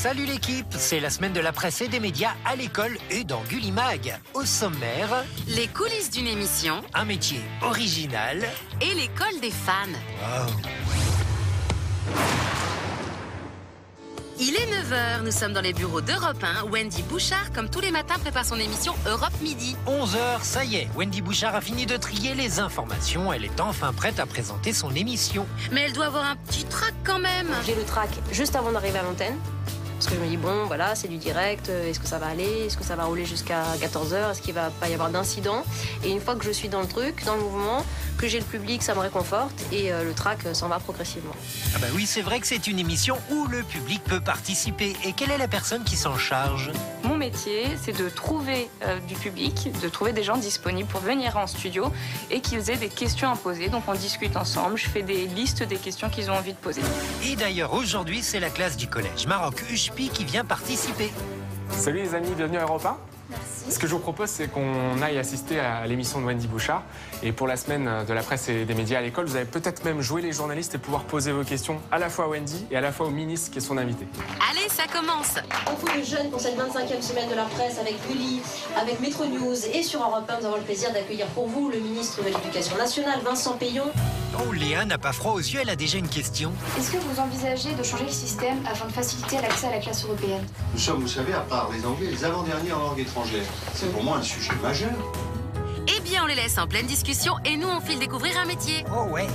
Salut l'équipe, c'est la semaine de la presse et des médias à l'école et dans Gullimag. Au sommaire, les coulisses d'une émission, un métier original et l'école des fans. Wow. Il est 9h, nous sommes dans les bureaux d'Europe 1. Wendy Bouchard, comme tous les matins, prépare son émission Europe Midi. 11h, ça y est, Wendy Bouchard a fini de trier les informations. Elle est enfin prête à présenter son émission. Mais elle doit avoir un petit trac quand même. J'ai le trac juste avant d'arriver à l'antenne. Parce que je me dis, bon, voilà, c'est du direct. Est-ce que ça va aller? Est-ce que ça va rouler jusqu'à 14h? Est-ce qu'il va pas y avoir d'incident? Et une fois que je suis dans le truc, dans le mouvement, que j'ai le public, ça me réconforte. Et le trac s'en va progressivement. Ah bah oui, c'est vrai que c'est une émission où le public peut participer. Et quelle est la personne qui s'en charge? Mon métier, c'est de trouver du public, de trouver des gens disponibles pour venir en studio et qu'ils aient des questions à poser. Donc on discute ensemble, je fais des listes des questions qu'ils ont envie de poser. Et d'ailleurs, aujourd'hui, c'est la classe du collège Maroc Uchpi qui vient participer. Salut les amis, bienvenue à Europe 1. Merci. Ce que je vous propose, c'est qu'on aille assister à l'émission de Wendy Bouchard. Et pour la semaine de la presse et des médias à l'école, vous allez peut-être même jouer les journalistes et pouvoir poser vos questions à la fois à Wendy et à la fois au ministre qui est son invité. Allez, ça commence. Info de jeunes pour cette 25e semaine de la presse avec Gulli, avec Métro News et sur Europe 1, nous avons le plaisir d'accueillir pour vous le ministre de l'Éducation nationale, Vincent Peillon. Oh, Léa n'a pas froid aux yeux, elle a déjà une question. Est-ce que vous envisagez de changer le système afin de faciliter l'accès à la classe européenne? Nous sommes, vous savez, à part les Anglais, les avant-derniers en langue étrangère. C'est pour moi un sujet majeur. Eh bien, on les laisse en pleine discussion et nous, on file découvrir un métier. Oh ouais.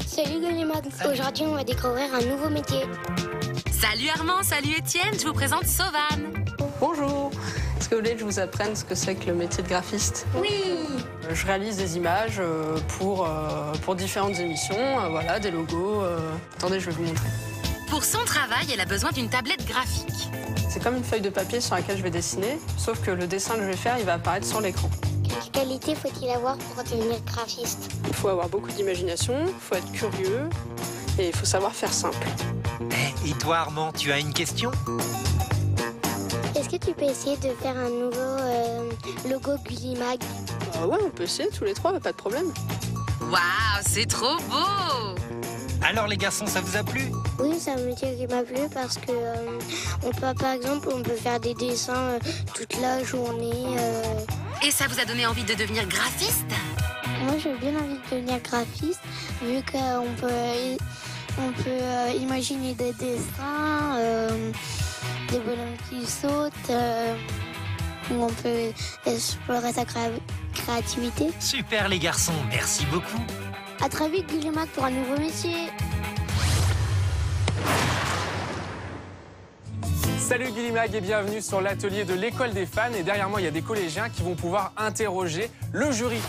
Salut Gullimag, aujourd'hui on va découvrir un nouveau métier. Salut Armand, salut Étienne, je vous présente Sauvane. Bonjour. Est-ce que vous voulez que je vous apprenne ce que c'est que le métier de graphiste? Oui. Je réalise des images pour différentes émissions, voilà, des logos. Attendez, je vais vous montrer. Pour son travail, elle a besoin d'une tablette graphique. C'est comme une feuille de papier sur laquelle je vais dessiner, sauf que le dessin que je vais faire, il va apparaître sur l'écran. Quelle qualité faut-il avoir pour devenir graphiste? Il faut avoir beaucoup d'imagination, il faut être curieux et il faut savoir faire simple. Et toi Armand, tu as une question? Est-ce que tu peux essayer de faire un nouveau logo Gullimag? Ouais, on peut essayer tous les trois, pas de problème. Waouh, c'est trop beau! Alors les garçons, ça vous a plu? Oui, c'est un métier qui m'a plu parce que par exemple, on peut faire des dessins toute la journée. Et ça vous a donné envie de devenir graphiste? Moi, j'ai bien envie de devenir graphiste vu qu'on peut imaginer des dessins, des bonhommes qui sautent, où on peut explorer sa créativité. Super les garçons, merci beaucoup. À très vite, Gullimag, pour un nouveau métier. Salut Gullimag et bienvenue sur l'atelier de l'école des fans. Et derrière moi, il y a des collégiens qui vont pouvoir interroger le jury.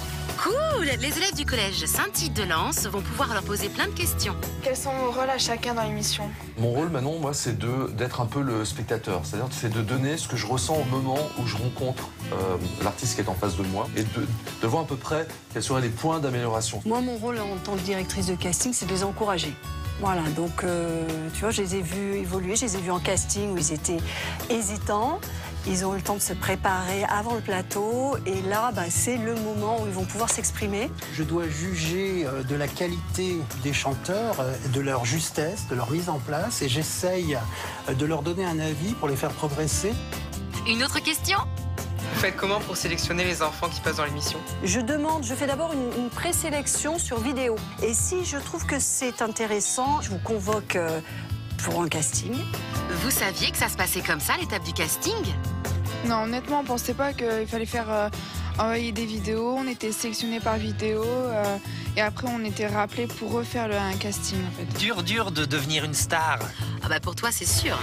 Cool! Les élèves du collège Saint-Tite-de-Lens vont pouvoir leur poser plein de questions. Quels sont vos rôles à chacun dans l'émission? Mon rôle, Manon, moi, c'est d'être un peu le spectateur. C'est-à-dire, c'est de donner ce que je ressens au moment où je rencontre l'artiste qui est en face de moi et de voir à peu près quels seraient les points d'amélioration. Moi, mon rôle en tant que directrice de casting, c'est de les encourager. Voilà, donc, tu vois, je les ai vus évoluer, je les ai vus en casting où ils étaient hésitants. Ils ont eu le temps de se préparer avant le plateau et là, c'est le moment où ils vont pouvoir s'exprimer. Je dois juger de la qualité des chanteurs, de leur justesse, de leur mise en place et j'essaye de leur donner un avis pour les faire progresser. Une autre question? Vous faites comment pour sélectionner les enfants qui passent dans l'émission? Je fais d'abord une présélection sur vidéo. Et si je trouve que c'est intéressant, je vous convoque pour un casting. Vous saviez que ça se passait comme ça, l'étape du casting? Non, honnêtement, on pensait pas qu'il fallait faire envoyer des vidéos. On était sélectionnés par vidéo et après on était rappelés pour refaire un casting en fait. Dur de devenir une star. Ah pour toi c'est sûr.